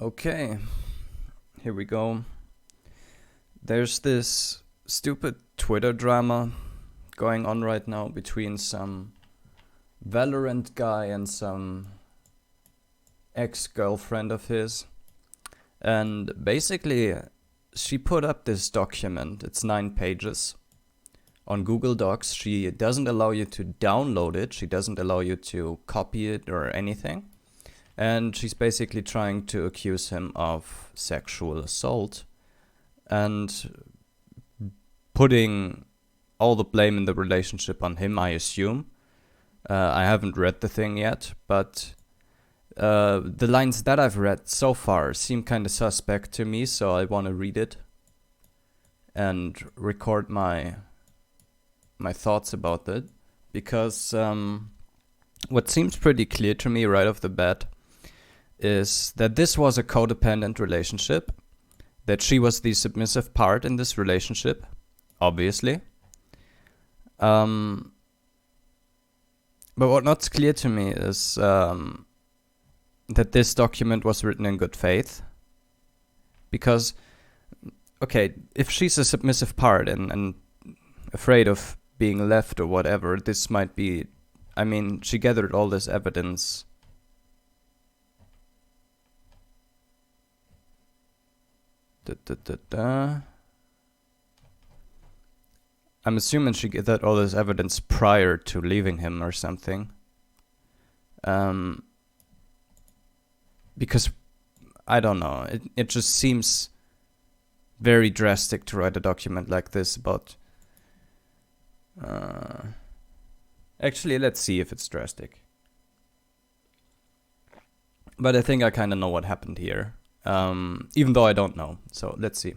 Okay, here we go. There's this stupid Twitter drama going on right now between some Valorant guy and some ex-girlfriend of his. And basically, she put up this document, it's 9 pages, on Google Docs. She doesn't allow you to download it, she doesn't allow you to copy it or anything. And she's basically trying to accuse him of sexual assault and putting all the blame in the relationship on him, I assume. I haven't read the thing yet, but the lines that I've read so far seem kind of suspect to me, so I want to read it and record my thoughts about it, because what seems pretty clear to me right off the bat is that this was a codependent relationship, that she was the submissive part in this relationship, obviously. But what's clear to me is that this document was written in good faith. Because, okay, if she's a submissive part and afraid of being left or whatever, this might be, I mean, she gathered all this evidence. I'm assuming she gathered all this evidence prior to leaving him or something. Because, I don't know, it just seems very drastic to write a document like this about... Actually, let's see if it's drastic. But I think I kind of know what happened here. Even though I don't know. So, let's see.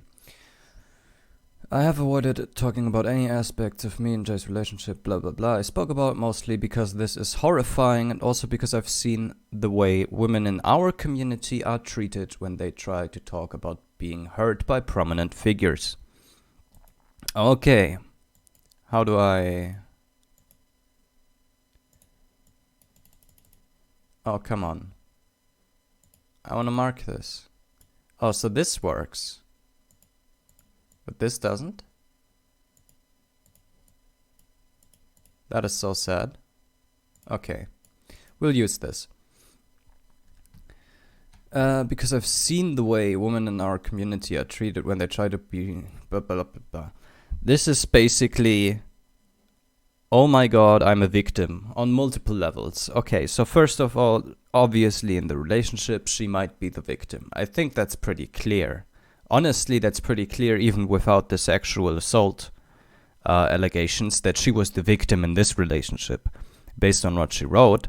I have avoided talking about any aspects of me and Jay's relationship, blah blah blah. I spoke about it mostly because this is horrifying, and also because I've seen the way women in our community are treated when they try to talk about being hurt by prominent figures. Okay. How do I... Oh, come on. I want to mark this. Oh, so this works. But this doesn't? That is so sad. Okay. We'll use this. Because I've seen the way women in our community are treated when they try to be... Blah, blah, blah, blah. This is basically... Oh my god, I'm a victim on multiple levels. Okay, so first of all, obviously in the relationship, she might be the victim. I think that's pretty clear. Honestly, that's pretty clear even without the sexual assault allegations, that she was the victim in this relationship, based on what she wrote.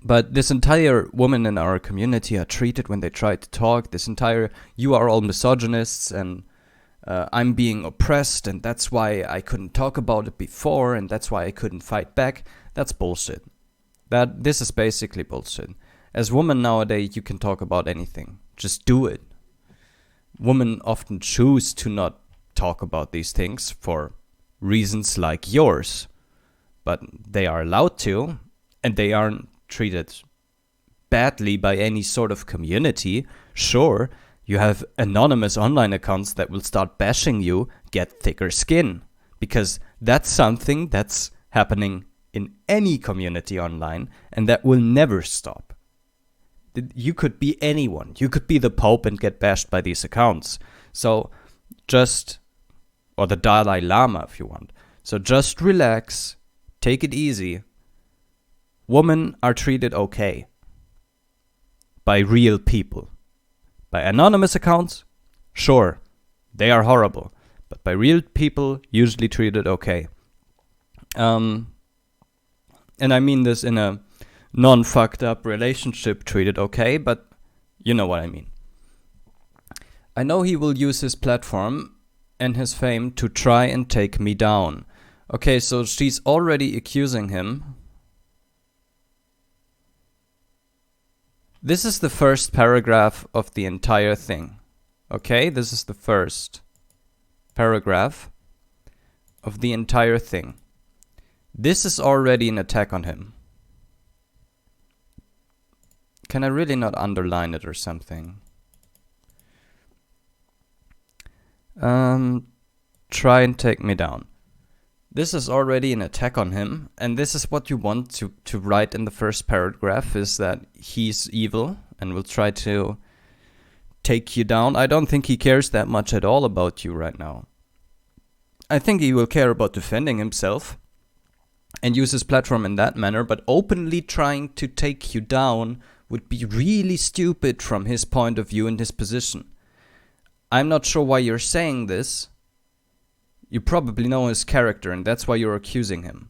But this entire women in our community are treated when they try to talk, this entire, you are all misogynists and I'm being oppressed and that's why I couldn't talk about it before and that's why I couldn't fight back, that's bullshit. This is basically bullshit. As women nowadays, you can talk about anything. Just do it. Women often choose to not talk about these things for reasons like yours, but they are allowed to, and they aren't treated badly by any sort of community. Sure, you have anonymous online accounts that will start bashing you, get thicker skin, because that's something that's happening in any community online, and that will never stop. You could be anyone. You could be the Pope and get bashed by these accounts. So just, or the Dalai Lama if you want. So just relax, take it easy. Women are treated okay by real people. By anonymous accounts, sure, they are horrible. But by real people, usually treated okay. And I mean this in a non-fucked up relationship, treated okay, but you know what I mean. I know he will use his platform and his fame to try and take me down. Okay, so she's already accusing him. This is the first paragraph of the entire thing. Okay, this is the first paragraph of the entire thing. This is already an attack on him. Can I really not underline it or something? Try and take me down. This is already an attack on him, and this is what you want to write in the first paragraph, is that he's evil and will try to take you down. I don't think he cares that much at all about you right now. I think he will care about defending himself and use his platform in that manner, but openly trying to take you down would be really stupid from his point of view and his position. I'm not sure why you're saying this. You probably know his character, and that's why you're accusing him.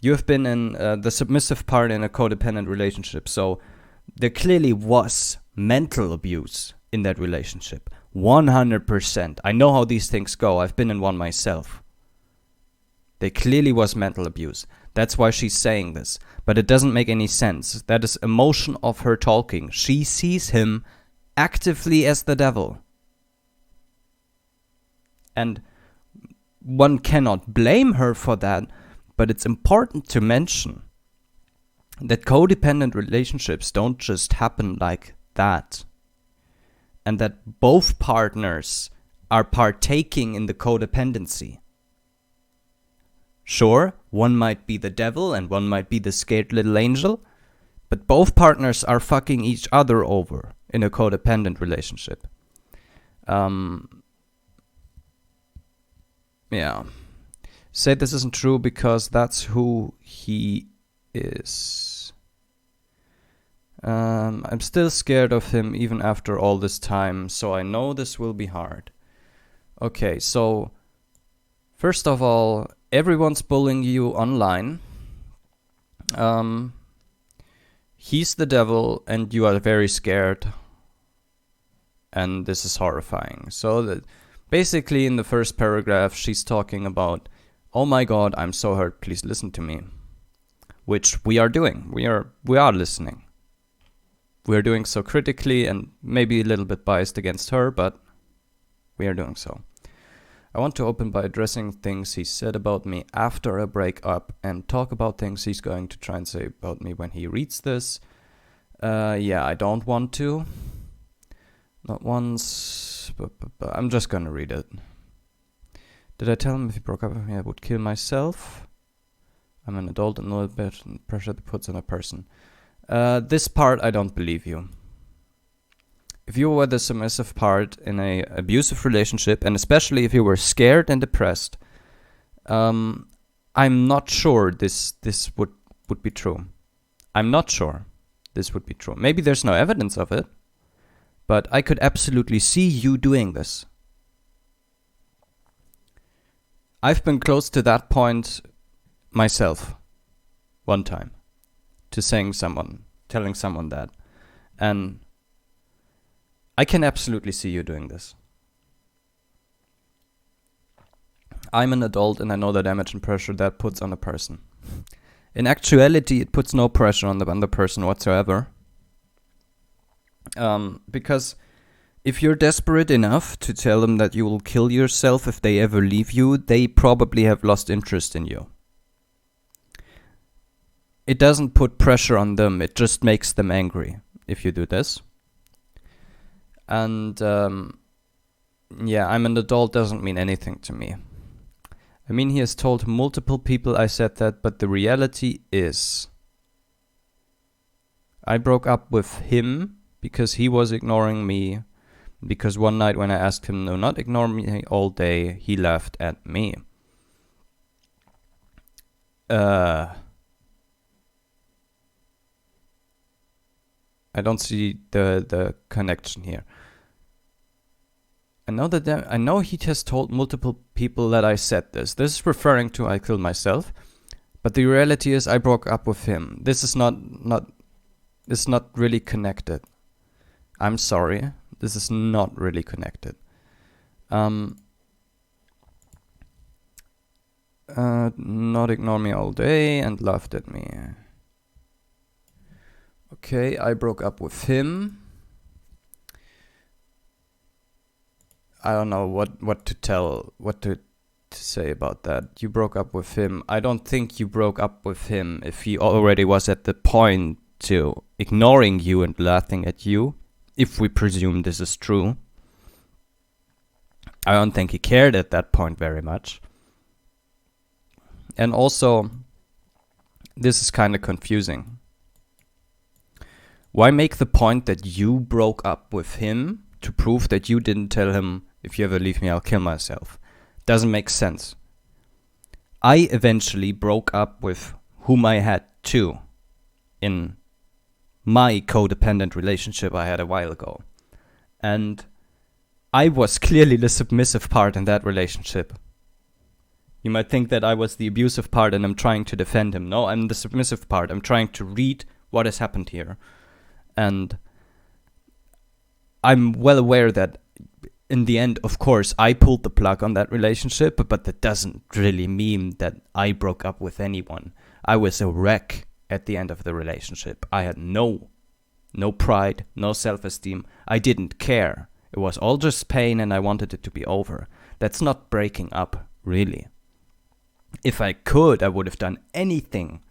You have been in the submissive part in a codependent relationship, so there clearly was mental abuse in that relationship. 100%. I know how these things go. I've been in one myself. There clearly was mental abuse. That's why she's saying this. But it doesn't make any sense. That is emotion of her talking. She sees him actively as the devil. And one cannot blame her for that, but it's important to mention that codependent relationships don't just happen like that. And that both partners are partaking in the codependency. Sure, one might be the devil and one might be the scared little angel, but both partners are fucking each other over in a codependent relationship. Yeah. Say this isn't true because that's who he is. I'm still scared of him even after all this time, so I know this will be hard. Okay, so first of all, everyone's bullying you online. He's the devil and you are very scared. And this is horrifying. So basically in the first paragraph, she's talking about, oh my god, I'm so hurt, please listen to me. Which we are doing. We are listening. We are doing so critically and maybe a little bit biased against her, but we are doing so. I want to open by addressing things he said about me after a breakup and talk about things he's going to try and say about me when he reads this. Yeah, I don't want to. Not once, but I'm just gonna read it. Did I tell him if he broke up with me I would kill myself? I'm an adult and know a bit pressure that puts on a person. This part, I don't believe you. If you were the submissive part in a abusive relationship, and especially if you were scared and depressed, I'm not sure this would be true. I'm not sure this would be true. Maybe there's no evidence of it, but I could absolutely see you doing this. I've been close to that point myself one time. To telling someone that. And I can absolutely see you doing this. I'm an adult and I know the damage and pressure that puts on a person. In actuality, it puts no pressure on the person whatsoever. Because if you're desperate enough to tell them that you will kill yourself if they ever leave you, they probably have lost interest in you. It doesn't put pressure on them, it just makes them angry if you do this. And yeah, I'm an adult doesn't mean anything to me. I mean, he has told multiple people I said that, but the reality is I broke up with him because he was ignoring me. Because one night when I asked him to not ignore me all day, he laughed at me. I don't see the connection here. I know he has told multiple people that I said this. This is referring to I killed myself, but the reality is I broke up with him. This is not really connected. I'm sorry. This is not really connected. Not ignore me all day and laughed at me. Okay, I broke up with him. I don't know what to say about that. You broke up with him. I don't think you broke up with him if he already was at the point to ignoring you and laughing at you, if we presume this is true. I don't think he cared at that point very much. And also, this is kind of confusing. Why make the point that you broke up with him to prove that you didn't tell him, if you ever leave me, I'll kill myself? Doesn't make sense. I eventually broke up with whom I had too in my codependent relationship I had a while ago. And I was clearly the submissive part in that relationship. You might think that I was the abusive part and I'm trying to defend him. No, I'm the submissive part. I'm trying to read what has happened here. And I'm well aware that in the end, of course, I pulled the plug on that relationship, but that doesn't really mean that I broke up with anyone. I was a wreck at the end of the relationship. I had no pride, no self-esteem. I didn't care. It was all just pain and I wanted it to be over. That's not breaking up, really. If I could, I would have done anything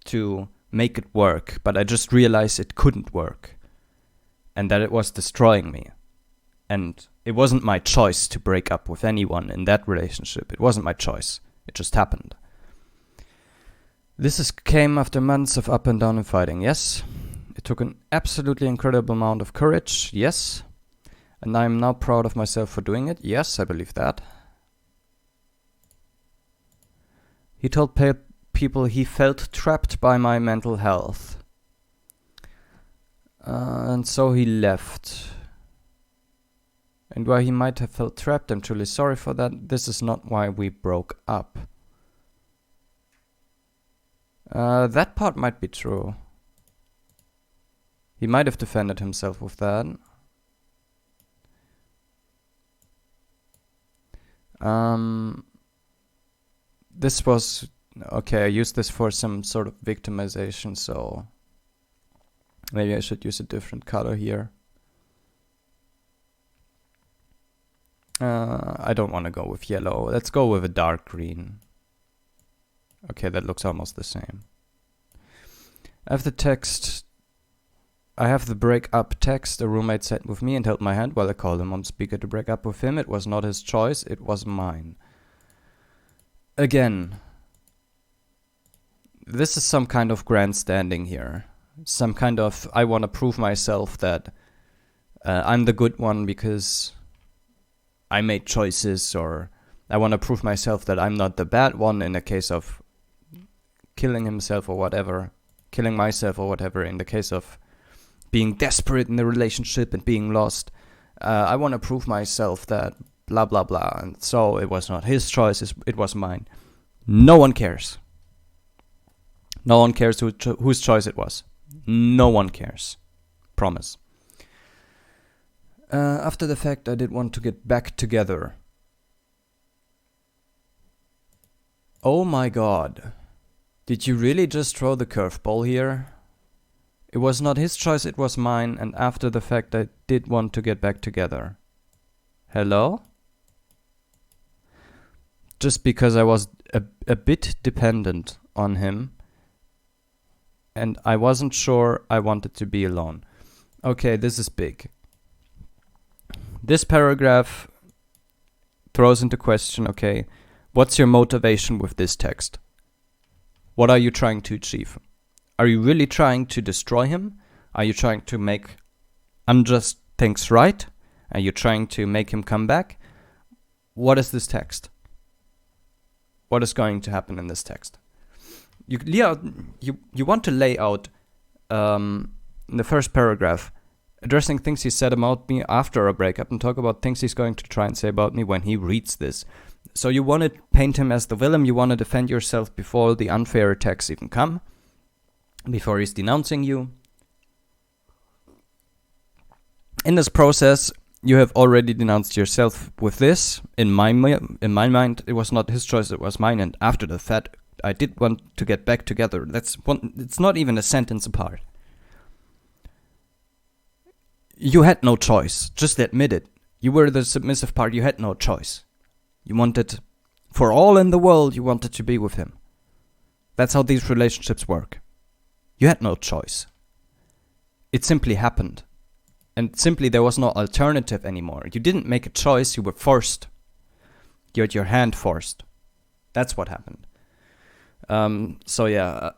to make it work, but I just realized it couldn't work and that it was destroying me. And it wasn't my choice to break up with anyone in that relationship. It wasn't my choice. It just happened. This came after months of up and down and fighting, yes. It took an absolutely incredible amount of courage, yes. And I'm now proud of myself for doing it, yes, I believe that. He told people he felt trapped by my mental health. And so he left. And while he might have felt trapped, I'm truly sorry for that. This is not why we broke up. That part might be true. He might have defended himself with that. This was... Okay, I used this for some sort of victimization, so... Maybe I should use a different color here. I don't want to go with yellow. Let's go with a dark green. Okay, that looks almost the same. I have the text. I have the break up text. A roommate sat with me and held my hand while I called him on speaker to break up with him. It was not his choice, it was mine. Again, this is some kind of grandstanding here. Some kind of, I want to prove myself that I'm the good one because I made choices, or I want to prove myself that I'm not the bad one in the case of killing himself or whatever, killing myself or whatever, in the case of being desperate in the relationship and being lost. I want to prove myself that blah, blah, blah. And so it was not his choice, it was mine. No one cares. No one cares whose choice it was. No one cares. Promise. After the fact, I did want to get back together. Oh my god. Did you really just throw the curveball here? It was not his choice, it was mine, and after the fact, I did want to get back together. Hello? Just because I was a bit dependent on him, and I wasn't sure I wanted to be alone. Okay, this is big. This paragraph throws into question, okay, what's your motivation with this text? What are you trying to achieve? Are you really trying to destroy him? Are you trying to make unjust things right? Are you trying to make him come back? What is this text? What is going to happen in this text? You want to lay out in the first paragraph, addressing things he said about me after a breakup, and talk about things he's going to try and say about me when he reads this. So you want to paint him as the villain, you want to defend yourself before the unfair attacks even come, before he's denouncing you. In this process, you have already denounced yourself with this. In my mind, it was not his choice, it was mine, and after the fact, I did want to get back together. It's not even a sentence apart. You had no choice. Just admit it. You were the submissive part. You had no choice. You wanted, for all in the world, you wanted to be with him. That's how these relationships work. You had no choice. It simply happened. And simply there was no alternative anymore. You didn't make a choice, you were forced. You had your hand forced. That's what happened. So yeah.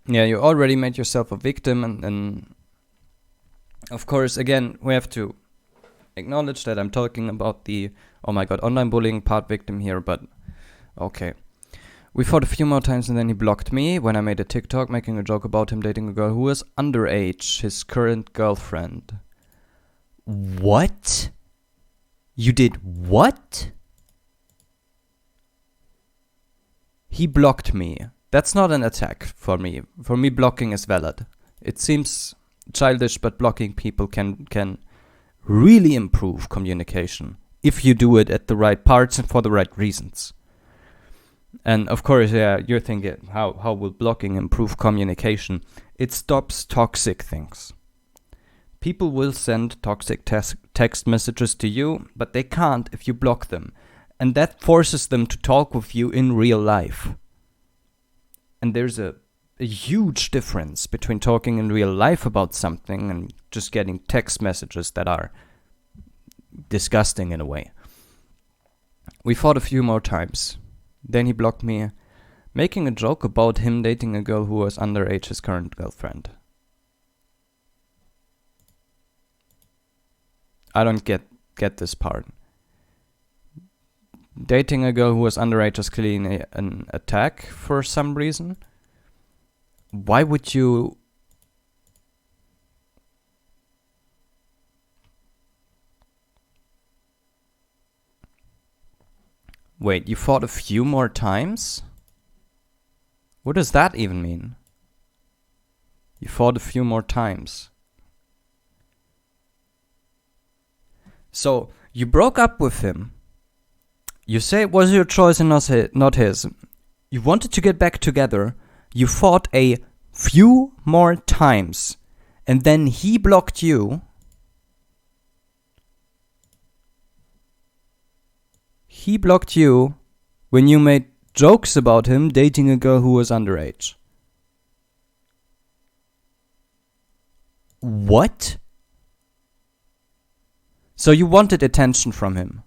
Yeah, you already made yourself a victim, and of course, again, we have to acknowledge that I'm talking about the, oh my god, online bullying part victim here, but okay. We fought a few more times and then he blocked me when I made a TikTok making a joke about him dating a girl who was underage, his current girlfriend. What? You did what? He blocked me. That's not an attack for me. For me, blocking is valid. It seems childish, but blocking people can really improve communication if you do it at the right parts and for the right reasons. And of course, yeah, you're thinking, how will blocking improve communication? It stops toxic things. People will send toxic text messages to you, but they can't if you block them. And that forces them to talk with you in real life. And there's a huge difference between talking in real life about something and just getting text messages that are disgusting in a way. We fought a few more times. Then he blocked me, making a joke about him dating a girl who was underage, his current girlfriend. I don't get this part. Dating a girl who was underage is clearly an attack for some reason. Why would you... Wait, you fought a few more times? What does that even mean? You fought a few more times. So, you broke up with him. You say it was your choice and not his. You wanted to get back together. You fought a few more times. And then he blocked you. He blocked you when you made jokes about him dating a girl who was underage. What? So you wanted attention from him.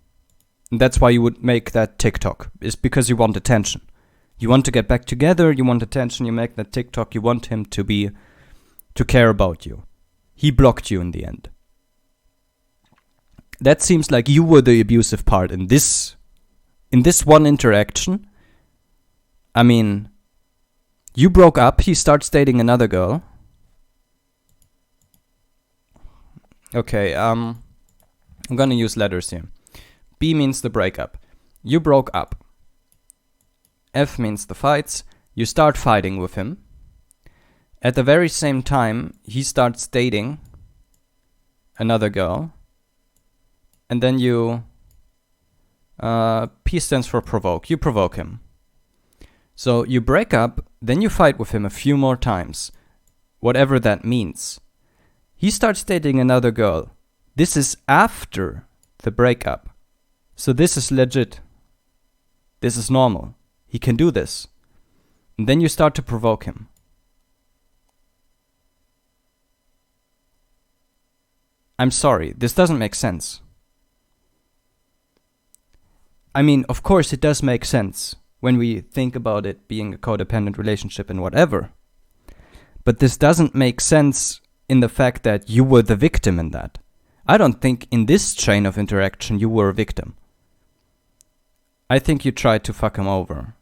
And that's why you would make that TikTok. It's because you want attention. You want to get back together, you want attention, you make that TikTok, you want him to care about you. He blocked you in the end. That seems like you were the abusive part in this one interaction. I mean, you broke up, he starts dating another girl. Okay, I'm gonna use letters here. B means the breakup. You broke up. F means the fights. You start fighting with him. At the very same time, he starts dating another girl. And then you... P stands for provoke. You provoke him. So you break up, then you fight with him a few more times. Whatever that means. He starts dating another girl. This is after the breakup. So this is legit. This is normal. He can do this. And then you start to provoke him. I'm sorry, this doesn't make sense. I mean, of course it does make sense when we think about it being a codependent relationship and whatever. But this doesn't make sense in the fact that you were the victim in that. I don't think in this chain of interaction you were a victim. I think you tried to fuck him over.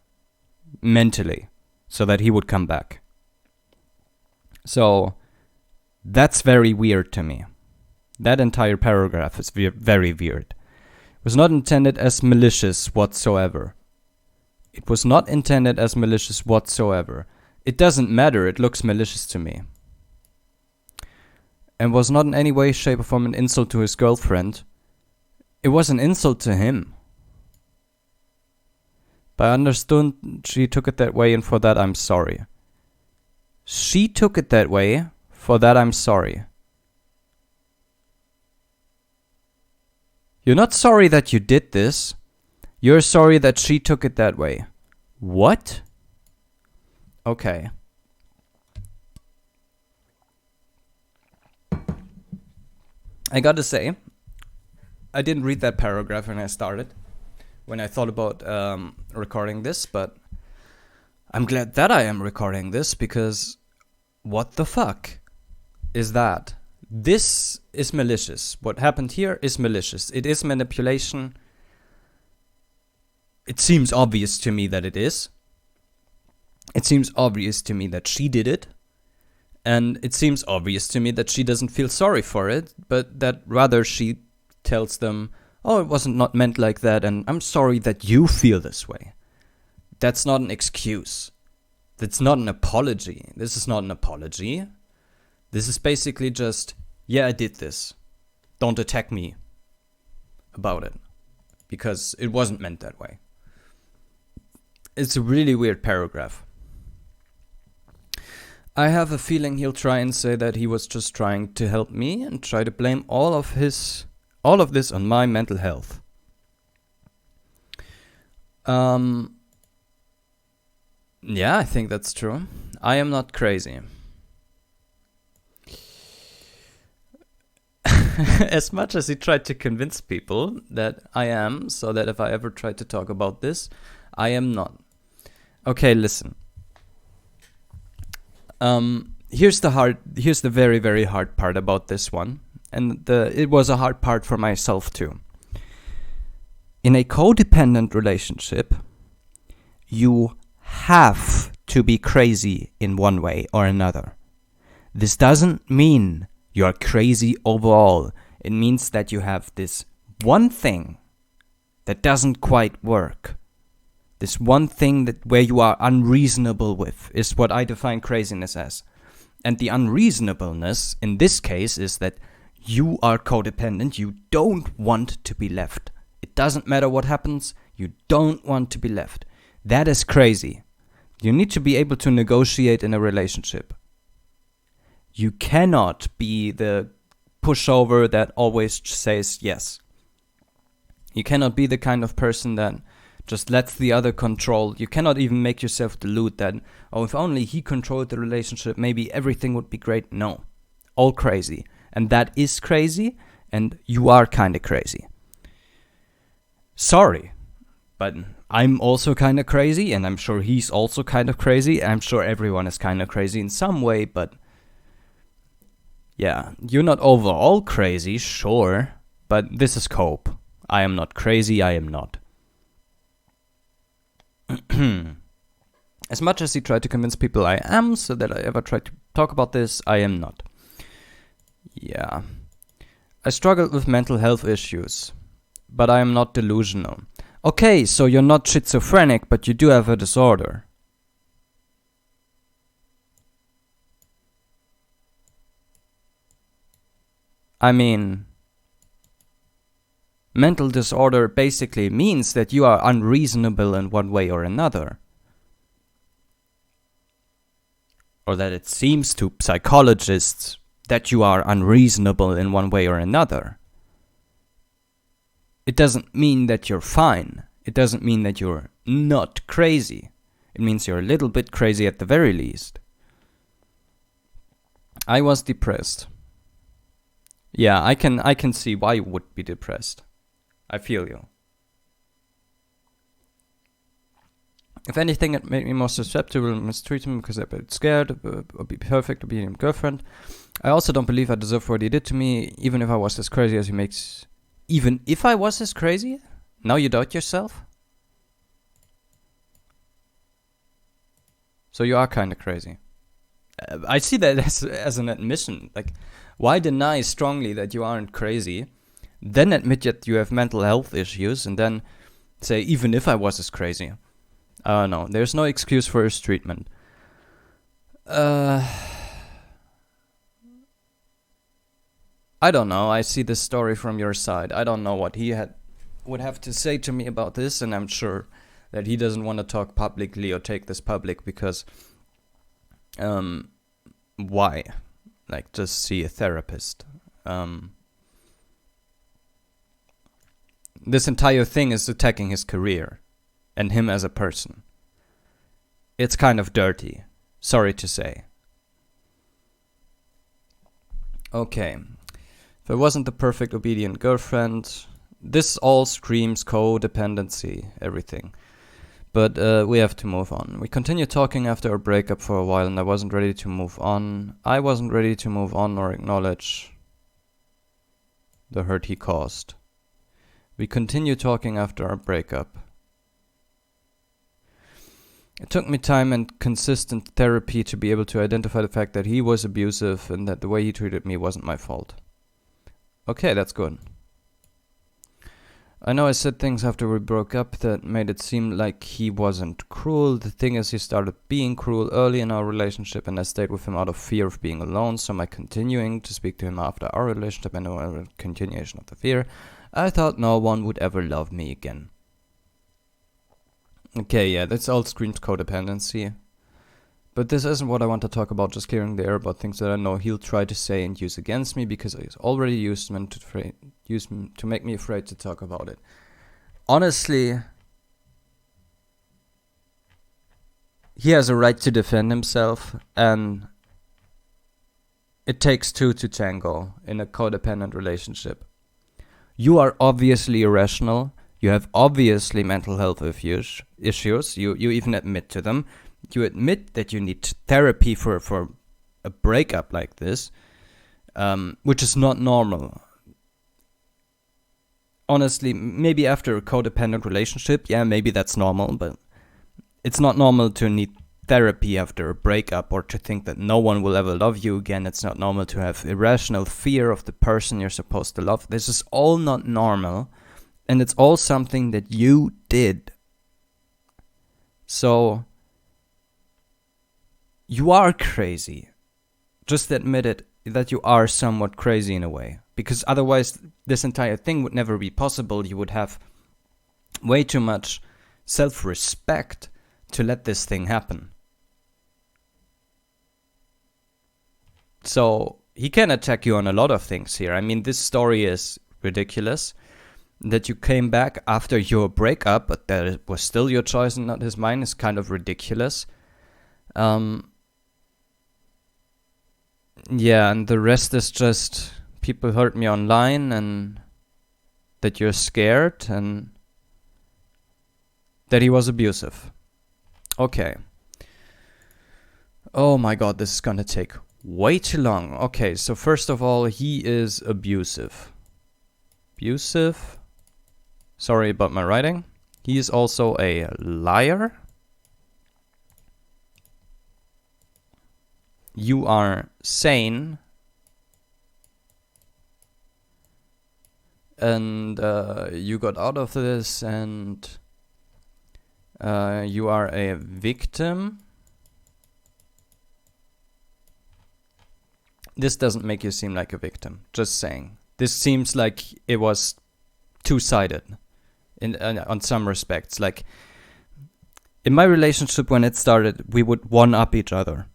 Mentally. So that he would come back. So, that's very weird to me. That entire paragraph is very weird. It was not intended as malicious whatsoever. It was not intended as malicious whatsoever. It doesn't matter, it looks malicious to me. And was not in any way, shape or form an insult to his girlfriend. It was an insult to him. But I understood she took it that way, and for that I'm sorry. She took it that way, for that I'm sorry. You're not sorry that you did this. You're sorry that she took it that way. What? Okay. I gotta say, I didn't read that paragraph when I thought about recording this, but I'm glad that I am recording this, because what the fuck is that? This is malicious. What happened here is malicious. It is manipulation. It seems obvious to me that it is. It seems obvious to me that she did it. And it seems obvious to me that she doesn't feel sorry for it, but that rather she tells them, oh, it wasn't not meant like that, and I'm sorry that you feel this way. That's not an excuse. That's not an apology. This is not an apology. This is basically just, yeah, I did this. Don't attack me about it, because it wasn't meant that way. It's a really weird paragraph. I have a feeling he'll try and say that he was just trying to help me and try to blame all of this on my mental health. Yeah, I think that's true. I am not crazy. As much as he tried to convince people that I am, so that if I ever try to talk about this, I am not. Okay, listen. Here's the very, very hard part about this one. And it was a hard part for myself too. In a codependent relationship, you have to be crazy in one way or another. This doesn't mean you're crazy overall. It means that you have this one thing that doesn't quite work. This one thing where you are unreasonable with is what I define craziness as. And the unreasonableness in this case is that you are codependent. You don't want to be left. It doesn't matter what happens. You don't want to be left. That is crazy. You need to be able to negotiate in a relationship. You cannot be the pushover that always says yes. You cannot be the kind of person that just lets the other control. You cannot even make yourself delude that, oh, if only he controlled the relationship, maybe everything would be great. No. All crazy. And that is crazy, and you are kind of crazy. Sorry, but I'm also kind of crazy, and I'm sure he's also kind of crazy. I'm sure everyone is kind of crazy in some way, but yeah, you're not overall crazy, sure, but this is cope. I am not crazy, I am not. As much as he tried to convince people I am, so that I ever tried to talk about this, I am not. Yeah. I struggled with mental health issues, but I am not delusional. Okay, so you're not schizophrenic, but you do have a disorder. I mean, mental disorder basically means that you are unreasonable in one way or another. Or that it seems to psychologists that you are unreasonable in one way or another. It doesn't mean that you're fine. It doesn't mean that you're not crazy. It means you're a little bit crazy at the very least. I was depressed. Yeah, I can see why you would be depressed. I feel you. If anything, it made me more susceptible to mistreatment because I'd be scared or be perfect or be a girlfriend. I also don't believe I deserve what he did to me, even if I was as crazy as he makes. Even if I was as crazy? Now you doubt yourself? So you are kind of crazy. I see that as an admission. Like, why deny strongly that you aren't crazy, then admit that you have mental health issues, and then say, even if I was as crazy? No, there's no excuse for his treatment. I don't know. I see this story from your side. I don't know what he would have to say to me about this, and I'm sure that he doesn't want to talk publicly or take this public because, why? Like, just see a therapist. this entire thing is attacking his career and him as a person. It's kind of dirty. Sorry to say. Okay. If I wasn't the perfect obedient girlfriend, this all screams codependency, everything. But we have to move on. We continued talking after our breakup for a while, and I wasn't ready to move on. I wasn't ready to move on or acknowledge the hurt he caused. We continued talking after our breakup. It took me time and consistent therapy to be able to identify the fact that he was abusive and that the way he treated me wasn't my fault. Okay, that's good. I know I said things after we broke up that made it seem like he wasn't cruel. The thing is, he started being cruel early in our relationship, and I stayed with him out of fear of being alone. So my continuing to speak to him after our relationship and a continuation of the fear, I thought no one would ever love me again. Okay, yeah, that's all screams codependency. But this isn't what I want to talk about, just clearing the air about things that I know he'll try to say and use against me because he's already used them to make me afraid to talk about it. Honestly, he has a right to defend himself, and it takes two to tango in a codependent relationship. You are obviously irrational. You have obviously mental health issues. You even admit to them. You admit that you need therapy for a breakup like this, which is not normal. Honestly, maybe after a codependent relationship, yeah, maybe that's normal, but it's not normal to need therapy after a breakup or to think that no one will ever love you again. It's not normal to have irrational fear of the person you're supposed to love. This is all not normal, and it's all something that you did. So you are crazy. Just admit it, that you are somewhat crazy in a way. Because otherwise, this entire thing would never be possible. You would have way too much self-respect to let this thing happen. So, he can attack you on a lot of things here. I mean, this story is ridiculous. That you came back after your breakup, but that it was still your choice and not his mine is kind of ridiculous. Yeah, and the rest is just people hurt me online and that you're scared and that he was abusive. Okay. Oh my god, this is gonna take way too long. Okay, so first of all, he is abusive. Abusive. Sorry about my writing. He is also a liar. You are sane. And you got out of this and you are a victim. This doesn't make you seem like a victim, just saying. This seems like it was two-sided on some respects. Like, in my relationship when it started, we would one-up each other.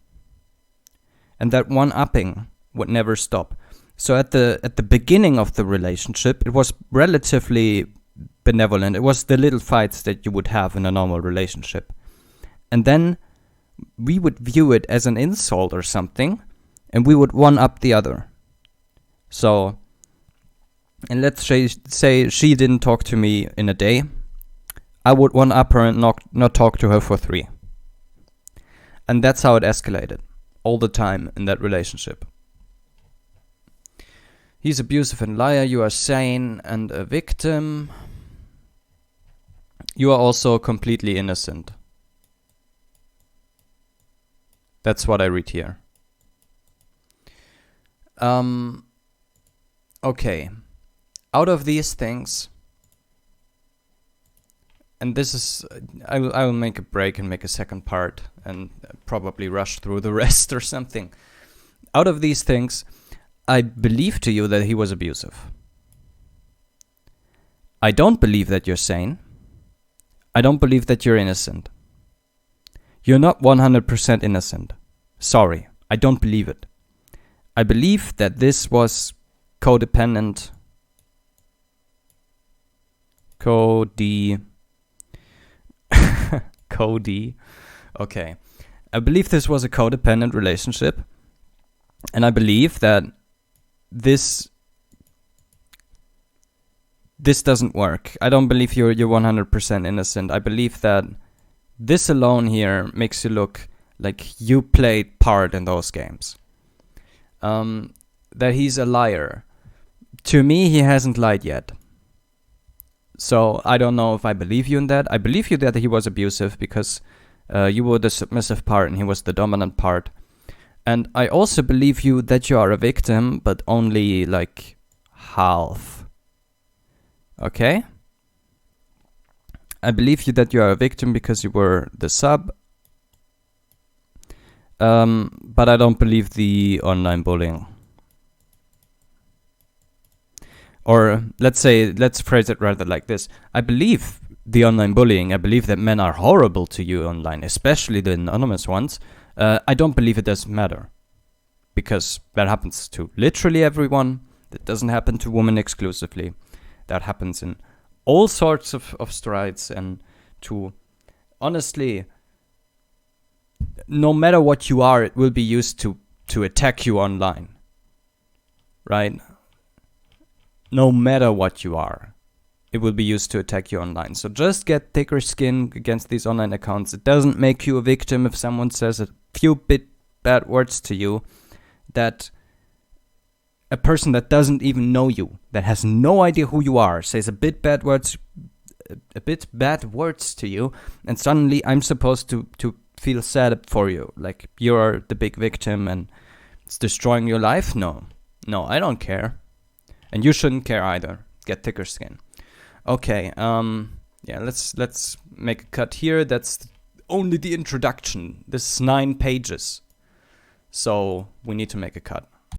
And that one-upping would never stop. So at the beginning of the relationship, it was relatively benevolent. It was the little fights that you would have in a normal relationship. And then we would view it as an insult or something, and we would one-up the other. So, and let's say she didn't talk to me in a day. I would one-up her and not talk to her for 3. And that's how it escalated. All the time in that relationship. He's abusive and liar. You are sane and a victim. You are also completely innocent. That's what I read here. Okay. Out of these things, and this is, I will make a break and make a second part and probably rush through the rest or something. Out of these things, I believe to you that he was abusive. I don't believe that you're sane. I don't believe that you're innocent. You're not 100% innocent. Sorry, I don't believe it. I believe that this was codependent Cody. Cody. Okay. I believe this was a codependent relationship. And I believe that this doesn't work. I don't believe you're 100% innocent. I believe that this alone here makes you look like you played part in those games. That he's a liar. To me, he hasn't lied yet. So I don't know if I believe you in that. I believe you that he was abusive because you were the submissive part and he was the dominant part. And I also believe you that you are a victim, but only like half. Okay? I believe you that you are a victim because you were the sub. But I don't believe the online bullying. Or let's phrase it rather like this. I believe the online bullying. I believe that men are horrible to you online, especially the anonymous ones. I don't believe it doesn't matter. Because that happens to literally everyone. That doesn't happen to women exclusively. That happens in all sorts of strides and to, honestly, no matter what you are, it will be used to attack you online. Right? No matter what you are, it will be used to attack you online. So just get thicker skin against these online accounts. It doesn't make you a victim if someone says a few bad words to you, that a person that doesn't even know you, that has no idea who you are, says a bit bad words to you, and suddenly I'm supposed to feel sad for you, like you're the big victim and it's destroying your life. No, I don't care. And you shouldn't care either. Get thicker skin. Okay, yeah, let's make a cut here. That's only the introduction. This is 9 pages. So we need to make a cut.